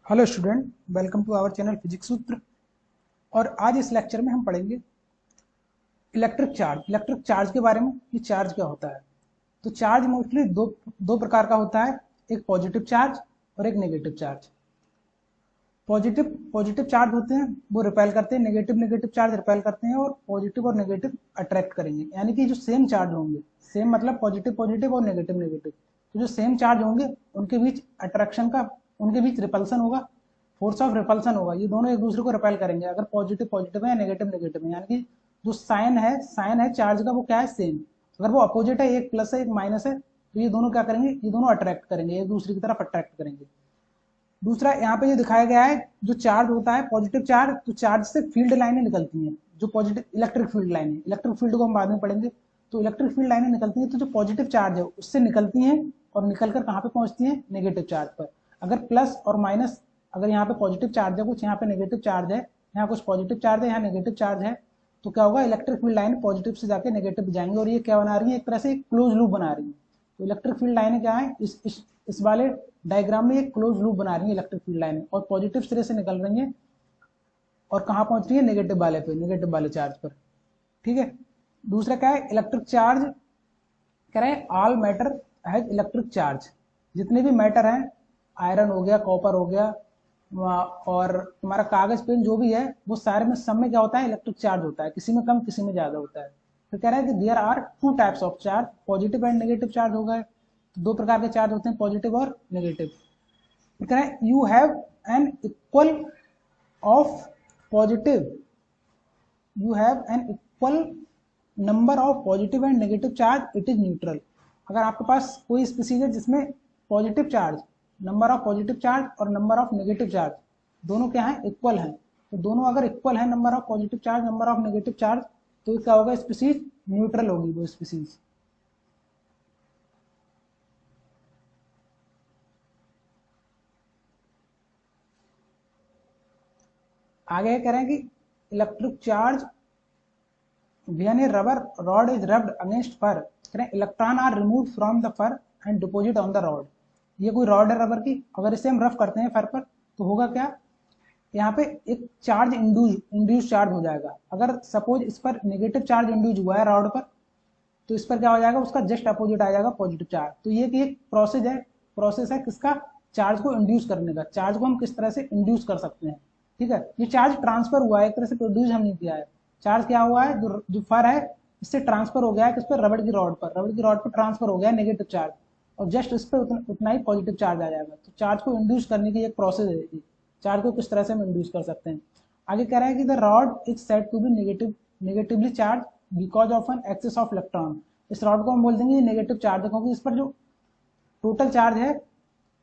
Hello student, welcome to our channel physics Sutra. और आज इस लेक्चर में हम पढ़ेंगे इलेक्ट्रिक चार्ज के बारे में कि चार्ज क्या होता है। तो चार्ज मोस्टली दो प्रकार का होता है, एक पॉजिटिव चार्ज और एक नेगेटिव चार्ज। पॉजिटिव चार्ज होते हैं वो रिपेल करते हैं, नेगेटिव चार्ज रिपेल करते हैं, और पॉजिटिव और नेगेटिव अट्रैक्ट करेंगे। यानी कि जो सेम चार्ज होंगे, सेम मतलब पॉजिटिव और नेगेटिव, तो जो सेम चार्ज होंगे उनके बीच अट्रैक्शन का, उनके बीच रिपल्सन होगा, फोर्स ऑफ रिपल्सन होगा। ये दोनों एक दूसरे को रिपेल करेंगे अगर पॉजिटिव है या नेगेटिव है। यानी कि जो साइन है चार्ज का, वो क्या है, सेम। अगर वो अपोजिट है, एक प्लस है एक माइनस है, तो ये दोनों क्या करेंगे, ये दोनों अट्रैक्ट करेंगे, एक दूसरे की तरफ अट्रैक्ट करेंगे। दूसरा यहाँ पे जो दिखाया गया है, जो चार्ज होता है पॉजिटिव चार्ज, तो चार्ज से फील्ड लाइनें निकलती हैं, जो पॉजिटिव इलेक्ट्रिक फील्ड लाइनें, इलेक्ट्रिक फील्ड को हम बाद में पढ़ेंगे। तो इलेक्ट्रिक फील्ड लाइनें निकलती हैं, तो जो पॉजिटिव चार्ज है उससे निकलती हैं और निकलकर कहाँ पे पहुंचती हैं, नेगेटिव चार्ज पर। अगर प्लस और माइनस, अगर यहाँ पे पॉजिटिव चार्ज है कुछ, यहाँ पे नेगेटिव चार्ज है, यहाँ कुछ पॉजिटिव चार्ज है, यहाँ नेगेटिव चार्ज है, तो क्या होगा, इलेक्ट्रिक फील्ड लाइन पॉजिटिव से जाके नेगेटिव जाएंगे, और ये क्या बना रही है, एक तरह से क्लोज लूप बना रही है। तो इलेक्ट्रिक फील्ड लाइनें क्या है, इस वाले डायग्राम में एक क्लोज लूप बना रही है इलेक्ट्रिक फील्ड लाइनें, और पॉजिटिव सिरे से निकल रही है और कहाँ पहुंच रही है, नेगेटिव वाले चार्ज पर। ठीक है। दूसरा क्या है, इलेक्ट्रिक चार्ज कह रहे हैं all matter has electric charge. जितने भी मैटर हैं, आयरन हो गया, कॉपर हो गया, और तुम्हारा कागज पेन जो भी है, वो सारे में सब में क्या होता है, इलेक्ट्रिक चार्ज होता है, किसी में कम किसी में ज्यादा होता है। तो कह रहा है कि there are two types of charge, positive and negative charge हो गए। तो दो प्रकार के चार्ज होते हैं, पॉजिटिव और नेगेटिव। कह रहे हैं you have an equal of positive, you have an equal number of positive and negative charge, it is neutral. अगर आपके पास कोई स्पीसीज है जिसमें positive charge, number of positive charge और नंबर ऑफ नेगेटिव चार्ज दोनों क्या है, इक्वल है, तो दोनों अगर इक्वल है, number of positive charge, number of negative charge, तो क्या होगा, स्पीसीज न्यूट्रल होगी वो स्पीसीज। आगे कह रहे हैं कि electric charge when a rubber rod is rubbed against fur, electron are remove from the fur and deposit on the rod. ये कोई रॉड है रबर की, अगर इसे हम रफ करते हैं फर पर, तो होगा क्या, यहाँ पे एक चार्ज इंड्यूस चार्ज हो जाएगा। अगर सपोज इस पर नेगेटिव चार्ज इंड्यूस हुआ है रॉड पर, तो इस पर क्या हो जाएगा, उसका जस्ट अपोजिट आ जाएगा पॉजिटिव चार्ज। तो ये एक प्रोसेस है किसका, चार्ज को इंड्यूस करने का। चार्ज को हम किस तरह से इंड्यूस कर सकते हैं। ठीक है, ये चार्ज ट्रांसफर हुआ है, एक तरह से प्रोड्यूस हम नहीं किया है। चार्ज क्या हुआ है, जो फर है इससे ट्रांसफर हो गया है किस पर, रबड़ की रॉड पर ट्रांसफर हो गया है नेगेटिव चार्ज, और जस्ट इस पर उतना ही पॉजिटिव चार्ज आ जाएगा। तो चार्ज को इंड्यूस करने की एक प्रोसेस है, चार्ज को किस तरह से हम इंड्यूस कर सकते हैं। आगे कह रहा है कि the rod is said to be negatively charge because of an excess of electron. इस रॉड को हम बोल देंगे नेगेटिव चार्ज है, क्योंकि इस पर जो टोटल चार्ज है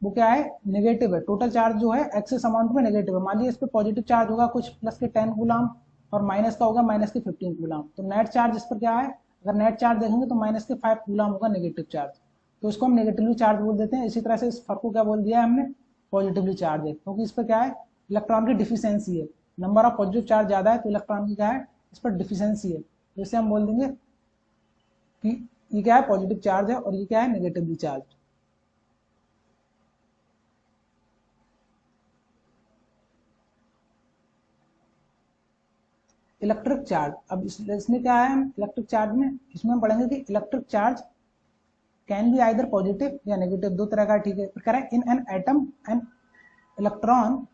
वो क्या है, नेगेटिव है। टोटल चार्ज जो है एक्सेस अमाउंट में नेगेटिव है। मान लीजिए इस पर पॉजिटिव चार्ज होगा कुछ प्लस के 10 कूलम, और माइनस का होगा माइनस के 15 कूलम। तो नेट चार्ज इस पर क्या है, अगर नेट चार्ज देखेंगे तो माइनस के 5 कूलम होगा नेगेटिव चार्ज। तो इसको हम नेगेटिवली चार्ज बोल देते हैं। इसी तरह से इस फर को क्या बोल दिया है हमने, पॉजिटिवली चार्ज है, क्योंकि इस पर क्या है, इलेक्ट्रॉन की डिफिशियंसी है। नंबर ऑफ पॉजिटिव चार्ज ज्यादा है, तो इलेक्ट्रॉन की क्या है, इस पर डिफिशियंसी है। जैसे हम बोल देंगे कि ये क्या है, पॉजिटिव चार्ज है, और ये क्या है, नेगेटिवली चार्ज। इलेक्ट्रिक चार्ज, अब इसमें क्या है, हम इलेक्ट्रिक चार्ज में इसमें हम पढ़ेंगे कि electric charge can be either positive या नेगेटिव, दो तरह का। ठीक है, कह रहा है in an atom an electron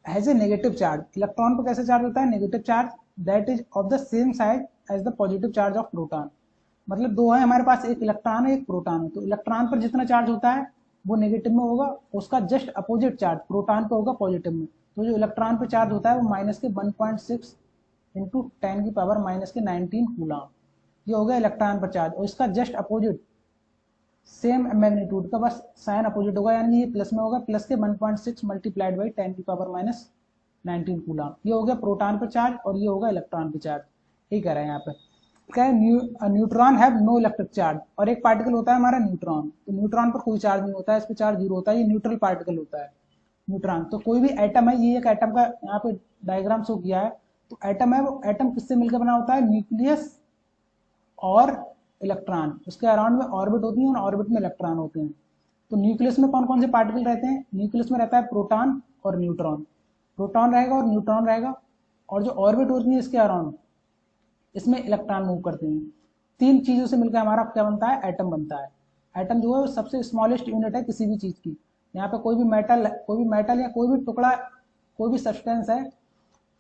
has a negative charge. Electron पर कैसे चार्ज होता है, negative charge, that is of the same size as the positive charge of proton. मतलब दो है हमारे पास, एक इलेक्ट्रॉन है एक प्रोटॉन है, तो इलेक्ट्रॉन पर जितना चार्ज होता है वो नेगेटिव में होगा, उसका जस्ट अपोजिट चार्ज प्रोटॉन पर होगा पॉजिटिव में। तो जो इलेक्ट्रॉन पर चार्ज होता है वो माइनस के 1.6 इंटू 10 की पावर माइनस के 19 कूलम, ये हो गया इलेक्ट्रॉन पर चार्ज। और इसका जस्ट अपोजिट सेम मैग्नीट्यूड का, बस साइन अपोजिट होगा, यानी ये प्लस में होगा, प्लस के 1.6 मल्टीप्लाइड बाई 10 की पावर माइनस 19 कूलम। ये हो गया प्रोटॉन पर चार्ज, और ये होगा इलेक्ट्रॉन पर चार्ज। यही कह रहे हैं यहाँ पे, क्या है, neutron have no electric charge. और एक पार्टिकल होता है हमारा न्यूट्रॉन, तो न्यूट्रॉन पर कोई चार्ज नहीं होता है, इस पर चार्ज 0 होता है, ये न्यूट्रल पार्टिकल होता है न्यूट्रॉन। तो कोई भी एटम है, ये एक एटम का यहाँ पे डायग्राम शो किया है, तो एटम है, वो एटम किससे मिलकर बना होता है, न्यूक्लियस और इलेक्ट्रॉन, उसके अराउंड में ऑर्बिट होती है, और ऑर्बिट में इलेक्ट्रॉन होते हैं। तो न्यूक्लियस में कौन कौन से पार्टिकल रहते हैं? न्यूक्लियस में रहता है प्रोटॉन और न्यूट्रॉन, प्रोटॉन रहेगा और न्यूट्रॉन रहेगा, और जो ऑर्बिट होती है इसके अराउंड, इसमें इलेक्ट्रॉन मूव करते हैं। तीन चीजों से मिलकर हमारा क्या बनता है? एटम बनता है। एटम जो है सबसे स्मॉलेस्ट यूनिट है किसी भी चीज की। यहाँ पे कोई भी मेटल या कोई भी टुकड़ा, कोई भी सब्सटेंस है,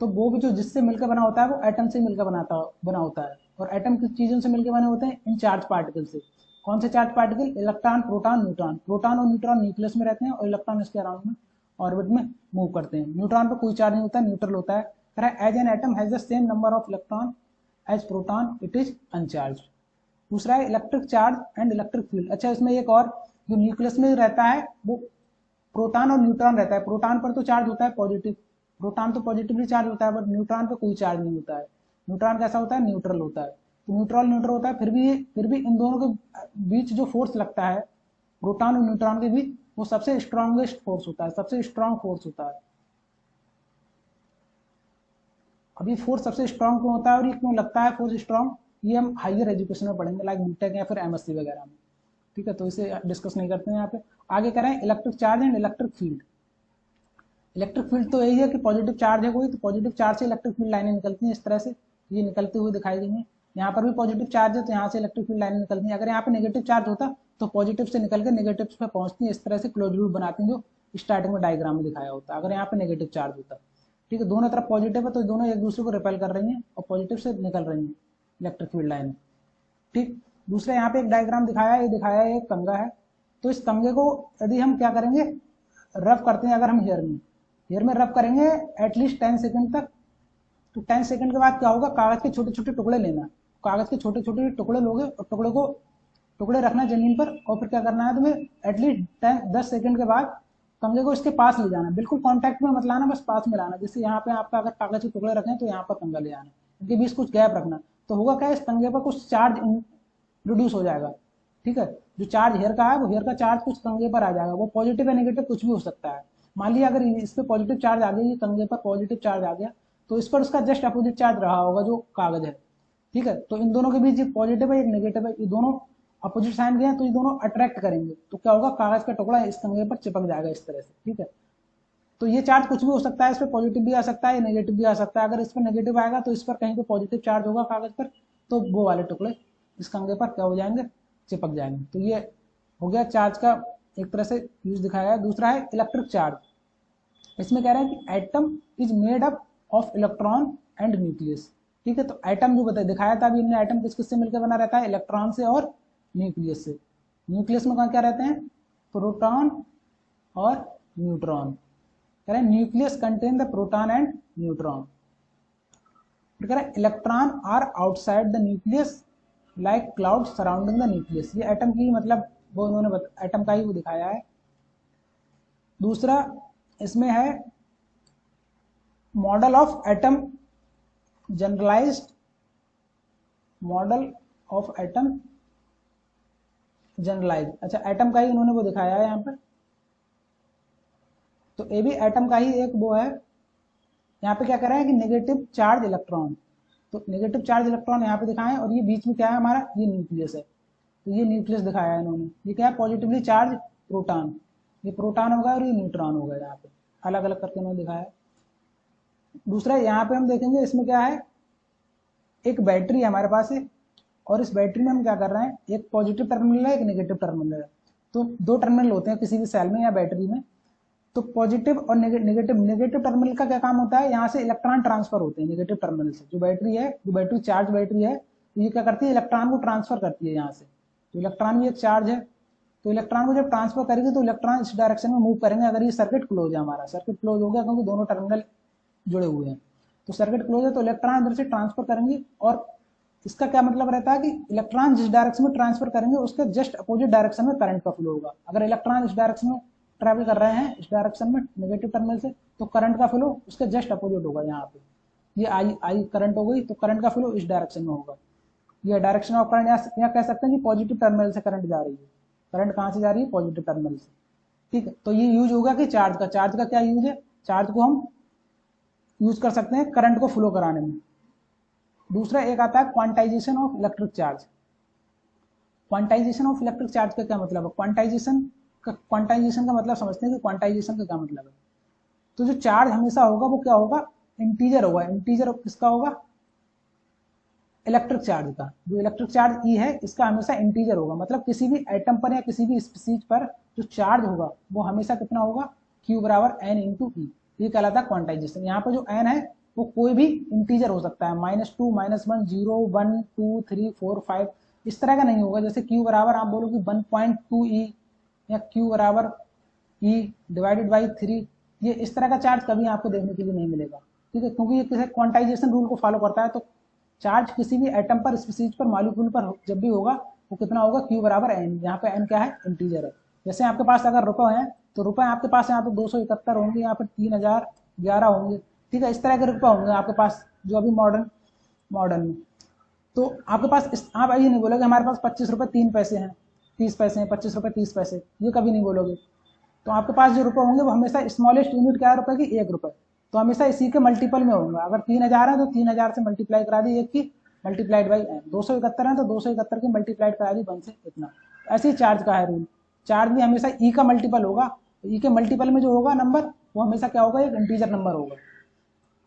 तो वो भी जो जिससे मिलकर बना होता है वो एटम से मिलकर बना होता है। और एटम किस चीजों से मिलकर बने होते हैं? इन चार्ज पार्टिकल से। कौन से charge particle? Electron, proton, neutron. Proton और न्यूट्रॉन न्यूक्लियस में रहते हैं और इलेक्ट्रॉन इसके अराउंड में ऑर्बिट में मूव करते हैं। न्यूट्रॉन पर कोई चार्ज नहीं होता, न्यूट्रल होता है। As an atom has the same number of electron as proton, it is uncharged. दूसरा है electric charge and electric field. अच्छा, इसमें एक और, जो न्यूक्लियस में रहता है वो प्रोटॉन और न्यूट्रॉन रहता है। प्रोटॉन पर तो चार्ज होता है पॉजिटिव, प्रोटॉन तो पॉजिटिवली चार्ज होता है, बट न्यूट्रॉन पे कोई चार्ज नहीं होता है। न्यूट्रॉन कैसा होता है? न्यूट्रल होता है। तो न्यूट्रल न्यूट्रल होता है, फिर भी इन दोनों के बीच जो फोर्स लगता है, प्रोटॉन और न्यूट्रॉन के बीच, वो सबसे स्ट्रॉन्गेस्ट फोर्स होता है, सबसे स्ट्रॉन्ग फोर्स होता है। अब ये फोर्स सबसे स्ट्रॉन्ग क्यों होता है और ये क्यों लगता है फोर्स स्ट्रॉन्ग, ये हम हायर एजुकेशन में पढ़ेंगे, लाइक बीटेक या फिर एमएससी वगैरह में। ठीक है, तो इसे डिस्कस नहीं करते हैं यहाँ पे। आगे करें electric charge and electric field. Electric field तो यही है कि पॉजिटिव चार्ज है कोई, तो पॉजिटिव चार्ज से इलेक्ट्रिक फील्ड लाइनें निकलती हैं इस तरह से, ये निकलते हुए दिखाई गई हैं। यहाँ पर भी पॉजिटिव चार्ज है तो यहाँ से इलेक्ट्रिक फील्ड लाइनें निकलती हैं। अगर यहाँ पे नेगेटिव चार्ज होता तो पॉजिटिव से निकल के नेगेटिव पे पहुंचती है, इस तरह से क्लोज लूप बनाती हैं, जो स्टार्टिंग में डायग्राम में दिखाया होता है, अगर यहाँ पे नेगेटिव चार्ज होता। ठीक है, दोनों तरफ पॉजिटिव है तो दोनों एक दूसरे को रिपेल कर रही हैं और पॉजिटिव से निकल रही हैं इलेक्ट्रिक फील्ड लाइन। ठीक, दूसरा यहाँ पे एक डायग्राम दिखाया है, ये दिखाया है एक कंगा है। तो इस कंगे को यदि हम क्या करेंगे, रफ करते हैं, अगर हम हेयर में रफ करेंगे एटलीस्ट 10 सेकंड तक, तो 10 सेकंड के बाद क्या होगा, कागज के छोटे छोटे टुकड़े लेना, कागज के छोटे छोटे टुकड़े लोगे और टुकड़े रखना जमीन पर, और फिर क्या करना है तुम्हें, एटलीस्ट 10 सेकंड के बाद कंगे को इसके पास ले जाना, बिल्कुल कांटेक्ट में मत लाना, बस पास में लाना। जैसे यहाँ पे आपका अगर कागज के टुकड़े रखें तो यहाँ पर कंगा ले आना, इनके बीच कुछ गैप रखना। तो होगा क्या, इस कंगे पर कुछ चार्ज इंट्रोड्यूस हो जाएगा। ठीक है, जो चार्ज हेयर का है वो हेयर का चार्ज कुछ कंगे पर आ जाएगा, वो पॉजिटिव या नेगेटिव कुछ भी हो सकता है। मान लिया अगर इस पर पॉजिटिव चार्ज आ गया, ये कंगे पर पॉजिटिव चार्ज आ गया, तो इस पर उसका जस्ट अपोजिट चार्ज रहा होगा जो कागज है। ठीक है, तो इन दोनों के बीच एक पॉजिटिव है एक नेगेटिव है, ये दोनों अपोजिट साइन गए तो ये दोनों अट्रैक्ट करेंगे, तो क्या होगा, कागज का टुकड़ा इस कंगे पर चिपक जाएगा इस तरह से। ठीक है, तो ये चार्ज कुछ भी हो सकता है, इस पर पॉजिटिव भी आ सकता है, नेगेटिव भी आ सकता है। अगर इस पर नेगेटिव आएगा तो इस पर कहीं पे पॉजिटिव चार्ज होगा कागज पर, तो वो वाले टुकड़े इस कंगे पर क्या हो जाएंगे, चिपक जाएंगे। तो ये हो गया चार्ज का एक तरह से यूज दिखाया है। दूसरा है इलेक्ट्रिक चार्ज। इसमें कह रहे हैं कि atom is made up of electron and nucleus. ठीक है, तो एटम जो दिखाया था अभी हमने, एटम किस किस से मिलकर बना रहता है, इलेक्ट्रॉन से और न्यूक्लियस से। न्यूक्लियस में क्या रहते हैं, प्रोटॉन और न्यूट्रॉन। कह रहे हैं nucleus contain the proton and neutron. कह रहे हैं electron are outside the nucleus like cloud surrounding the nucleus. ये एटम की मतलब वो उन्होंने एटम का ही वो दिखाया है। दूसरा इसमें है model of atom generalized, model of atom generalize. अच्छा, एटम का ही उन्होंने वो दिखाया है यहाँ पर, तो ये भी एटम का ही एक वो है। यहाँ पे क्या कर रहे हैं कि नेगेटिव चार्ज इलेक्ट्रॉन, तो नेगेटिव चार्ज इलेक्ट्रॉन यहाँ पे दिखाए हैं, और ये बीच में क्या है हमारा, ये न्यूक्लियस है, तो ये न्यूक्लियस दिखाया है इन्होंने। ये क्या है, पॉजिटिवली चार्ज प्रोटॉन, ये प्रोटॉन होगा और ये न्यूट्रॉन होगा, यहाँ पे अलग अलग करके उन्होंने दिखाया है। दूसरा यहाँ पे हम देखेंगे, इसमें क्या है, एक बैटरी हमारे पास है, और इस बैटरी में हम क्या कर रहे हैं, एक पॉजिटिव टर्मिनल है एक नेगेटिव टर्मिनल है। तो दो टर्मिनल होते हैं किसी भी सेल में या बैटरी में, तो पॉजिटिव और नेगेटिव टर्मिनल का क्या काम होता है, यहाँ से इलेक्ट्रॉन ट्रांसफर होते हैं नेगेटिव टर्मिनल से। जो बैटरी चार्ज बैटरी है, तो ये क्या करती है, इलेक्ट्रॉन को ट्रांसफर करती है यहाँ से। तो इलेक्ट्रॉन भी एक चार्ज है, तो इलेक्ट्रॉन को जब ट्रांसफर करेगी तो इलेक्ट्रॉन इस डायरेक्शन में मूव करेंगे। अगर ये सर्किट क्लोज है, हमारा सर्किट क्लोज हो गया क्योंकि दोनों टर्मिनल जुड़े हुए हैं, तो सर्किट क्लोज है तो इलेक्ट्रॉन इधर से ट्रांसफर करेंगे। और इसका क्या मतलब रहता है कि इलेक्ट्रॉन जिस डायरेक्शन में ट्रांसफर करेंगे उसके जस्ट अपोजिट डायरेक्शन में करंट का फ्लो होगा। अगर इलेक्ट्रॉन इस डायरेक्शन में ट्रैवल कर रहे हैं, इस डायरेक्शन में नेगेटिव टर्मिनल से, तो करंट का फ्लो उसके जस्ट अपोजिट होगा। यहाँ पे ये आई करंट हो गई, तो करंट का फ्लो इस डायरेक्शन में होगा। ये डायरेक्शन ऑफ करंट, यहाँ कह सकते हैं कि पॉजिटिव टर्मिनल से करंट जा रही है। करंट कहाँ से जा रही है, पॉजिटिव टर्मिनल से। ठीक है, तो ये यूज होगा कि चार्ज का क्या यूज है, चार्ज को हम यूज कर सकते हैं करंट को फ्लो कराने में। दूसरा एक आता है quantization of electric charge. Quantization of electric charge का क्या मतलब है, क्वांटाइजेशन क्वांटाइजेशन का मतलब समझते हैं कि क्वांटाइजेशन का क्या मतलब है। तो जो चार्ज हमेशा होगा वो क्या होगा, इंटीजर होगा। इंटीजर किसका होगा, इलेक्ट्रिक चार्ज का। जो इलेक्ट्रिक चार्ज ई है इसका हमेशा इंटीजर होगा, मतलब किसी भी एटम पर या किसी भी स्पीसीज पर जो चार्ज होगा वो हमेशा कितना होगा, Q बराबर एन इंटू ई। ये कहलाता है क्वांटाइजेशन। यहाँ पर जो एन है वो कोई भी इंटीजर हो सकता है, -2 -1 0 1 2 3 4 5, इस तरह का नहीं होगा। जैसे Q बराबर आप बोलोगे 1.2 ई या Q बराबर ई डिवाइडेड बाई 3, ये इस तरह का चार्ज कभी आपको देखने के लिए नहीं मिलेगा, ठीक है, क्योंकि ये किसी क्वांटाइजेशन रूल को फॉलो करता है। तो चार्ज किसी भी एटम पर, स्पीसीज पर, मॉलिक्यूल पर जब भी होगा वो कितना होगा, Q बराबर एन। यहाँ पे एन क्या है, इंटीजर है। जैसे आपके पास अगर रुपए हैं तो रुपए आपके पास यहाँ पे 271 होंगे, यहाँ पे 3011 होंगे, ठीक है, इस तरह के रुपए होंगे आपके पास जो अभी मॉडर्न में। तो आपके पास आप ये नहीं बोलोगे हमारे पास 25 रुपये 3 पैसे हैं, 30 पैसे हैं, 25 रुपये 30 पैसे, ये कभी नहीं बोलोगे। तो आपके पास जो रुपए होंगे वो हमेशा स्मॉलेस्ट यूनिट क्या है रुपए की, 1 रुपये, तो हमेशा इसी के मल्टीपल में होगा। अगर 3000 है तो 3000 से मल्टीप्लाई करा दी 1 की, मल्टीप्लाइड बाई एन। 271 है तो 271 की मल्टीप्लाइड करा दी 1 से इतना। ऐसे ही चार्ज का है रूल, चार्ज भी हमेशा ई का मल्टीपल होगा। ई के मल्टीपल में जो होगा नंबर वो हमेशा क्या होगा, एक इंटीजर नंबर होगा,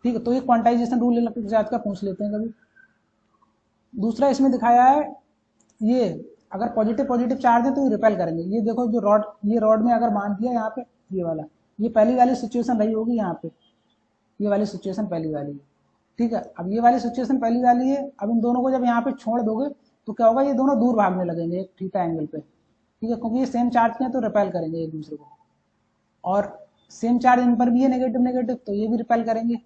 ठीक है। तो ये क्वांटाइजेशन रूल इलेक्ट्रिक चार्ज का पूछ लेते हैं कभी। दूसरा इसमें दिखाया है, ये अगर पॉजिटिव पॉजिटिव चार्ज है तो ये रिपेल करेंगे। ये देखो जो रॉड, ये रॉड में अगर मान दिया यहाँ पे ये वाला, ये पहली वाली सिचुएशन रही होगी यहाँ पे, ये वाली सिचुएशन पहली वाली है, ठीक है। अब ये वाली सिचुएशन पहली वाली है। अब इन दोनों को जब यहाँ पे छोड़ दोगे तो क्या होगा, ये दोनों दूर भागने लगेंगे एक थीटा एंगल पे, ठीक है, क्योंकि ये सेम चार्ज के हैं तो रिपेल करेंगे एक दूसरे को। और सेम चार्ज इन पर भी है नेगेटिव नेगेटिव, तो ये भी रिपेल करेंगे।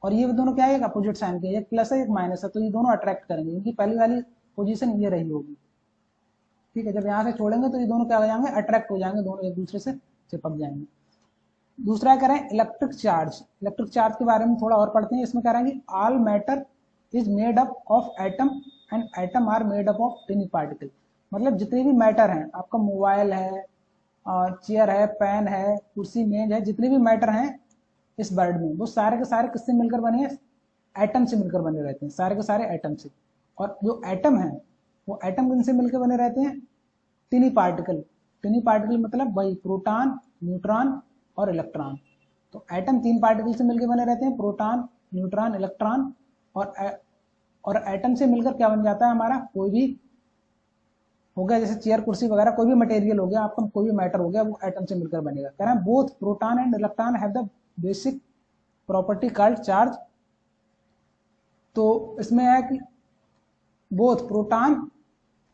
और ये दोनों क्या है, एक अपोजिट साइन के, एक प्लस है एक माइनस है, तो ये दोनों अट्रैक्ट करेंगे। इनकी पहली वाली पोजीशन ये रही होगी, ठीक है। जब यहाँ से छोड़ेंगे तो ये दोनों क्या हो जाएंगे, अट्रैक्ट हो जाएंगे, दोनों एक दूसरे से चिपक जाएंगे। दूसरा कह रहे हैं इलेक्ट्रिक चार्ज। इलेक्ट्रिक चार्ज के बारे में थोड़ा और पढ़ते हैं। इसमें कह रहे हैं कि all matter is made up of atom and atom are made up of tiny particle. मतलब जितने भी मैटर हैं, आपका मोबाइल है, चेयर है, पेन है, कुर्सी, मेज है, जितने भी मैटर हैं इस वर्ल्ड में वो सारे के सारे किससे मिलकर बने हैं, एटम से मिलकर बने रहते हैं, सारे के सारे एटम से। और जो एटम है वो एटम किनसे मिलकर बने रहते हैं, टिनी पार्टिकल। टिनी पार्टिकल मतलब वही प्रोटॉन, न्यूट्रॉन और इलेक्ट्रॉन। तो एटम 3 पार्टिकल से मिलकर बने रहते हैं, प्रोटॉन, न्यूट्रॉन, इलेक्ट्रॉन। और एटम से मिलकर क्या बन जाता है हमारा, कोई भी हो गया, जैसे चेयर, कुर्सी वगैरह, कोई भी मटेरियल हो गया आपका, कोई भी मैटर हो गया, वो एटम से मिलकर बनेगा। कह रहे हैं both proton and electron have the basic property called charge. तो इसमें है कि both proton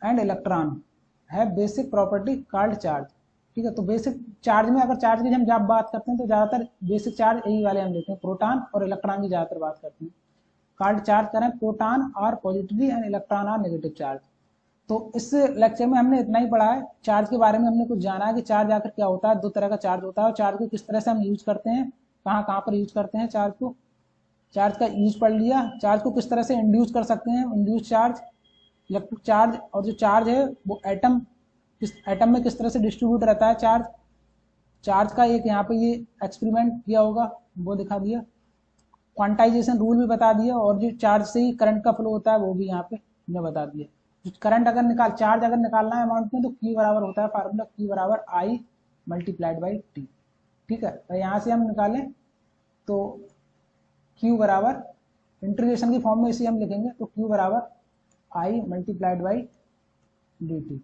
and electron have basic property called charge, ठीक है। तो बेसिक चार्ज में, अगर चार्ज की हम जब बात करते हैं तो ज्यादातर बेसिक चार्ज यही वाले हम लेते हैं, प्रोटॉन और इलेक्ट्रॉन की ज्यादातर बात करते हैं। कॉल्ड चार्ज करें, proton are positively and electron are negative charge. तो इस लेक्चर में हमने इतना ही पढ़ा है चार्ज के बारे में। हमने कुछ जाना है कि चार्ज आखिर क्या होता है, 2 तरह का चार्ज होता है, और चार्ज को किस तरह से हम यूज करते हैं, कहाँ कहाँ पर यूज करते हैं चार्ज को, चार्ज का यूज पढ़ लिया। चार्ज को किस तरह से इंड्यूस कर सकते हैं, इंड्यूस चार्ज, इलेक्ट्रिक चार्ज, और जो चार्ज है वो एटम, किस एटम में किस तरह से डिस्ट्रीब्यूट रहता है चार्ज। चार्ज का एक यहाँ पे ये एक्सपेरिमेंट किया होगा वो दिखा दिया, क्वांटाइजेशन रूल भी बता दिया, और जो चार्ज से ही करंट का फ्लो होता है वो भी यहाँ पे हमने बता दिया। करंट अगर चार्ज अगर निकालना है अमाउंट में तो Q बराबर होता है फार्मूला, Q बराबर I मल्टीप्लाइड बाई T, ठीक है। तो यहाँ से हम निकालें तो Q बराबर इंटीग्रेशन की फॉर्म में इसे हम लिखेंगे, तो Q बराबर I मल्टीप्लाइड बाई dt।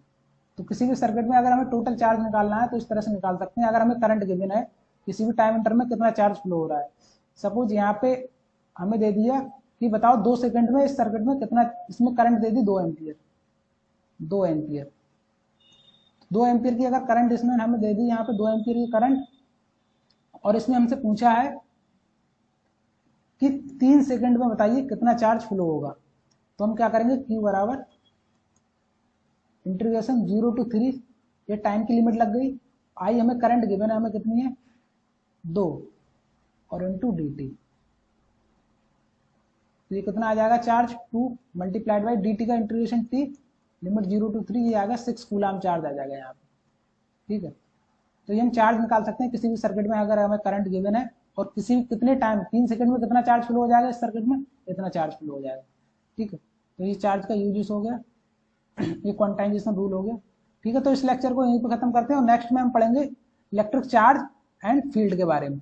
तो किसी भी सर्किट में अगर हमें टोटल चार्ज निकालना है तो इस तरह से निकाल सकते हैं। अगर हमें करंट गिवन है, किसी भी टाइम इंटर में कितना चार्ज फ्लो हो रहा है, सपोज यहाँ पे हमें दे दिया कि बताओ 2 सेकंड में इस सर्किट में कितना, इसमें करंट दे दी 2 एम्पियर, 2 एम्पियर, 2 एम्पियर की अगर करंट इसमें हमें दे दी, यहाँ पे 2 एम्पियर की करंट, और इसमें हमसे पूछा है कि 3 सेकंड में बताइए कितना चार्ज फ्लो होगा। तो हम क्या करेंगे, Q बराबर इंटीग्रेशन 0 to 3, ये टाइम की लिमिट लग गई, I हमें करंट गिवन है, हमें कितनी है 2, और इंटू dt, तो ये कितना आ जाएगा चार्ज 2 मल्टीप्लाइड बाई dt का इंटीग्रेशन t, लिमिट 0 to 3, ये आएगा 6 कूलम चार्ज आ जाएगा यहाँ पे, ठीक है। तो ये हम चार्ज निकाल सकते हैं किसी भी सर्किट में अगर हमें करंट गिवन है, और किसी भी कितने टाइम 3 सेकंड में कितना चार्ज फ्लो हो जाएगा इस सर्किट में, इतना चार्ज फ्लो हो जाएगा, ठीक है। तो ये चार्ज का यूज हो गया, ये क्वांटाइजेशन रूल हो गया। ठीक है, तो इस लेक्चर को यहीं पे खत्म करते हैं और नेक्स्ट में हम पढ़ेंगे इलेक्ट्रिक चार्ज एंड फील्ड के बारे में।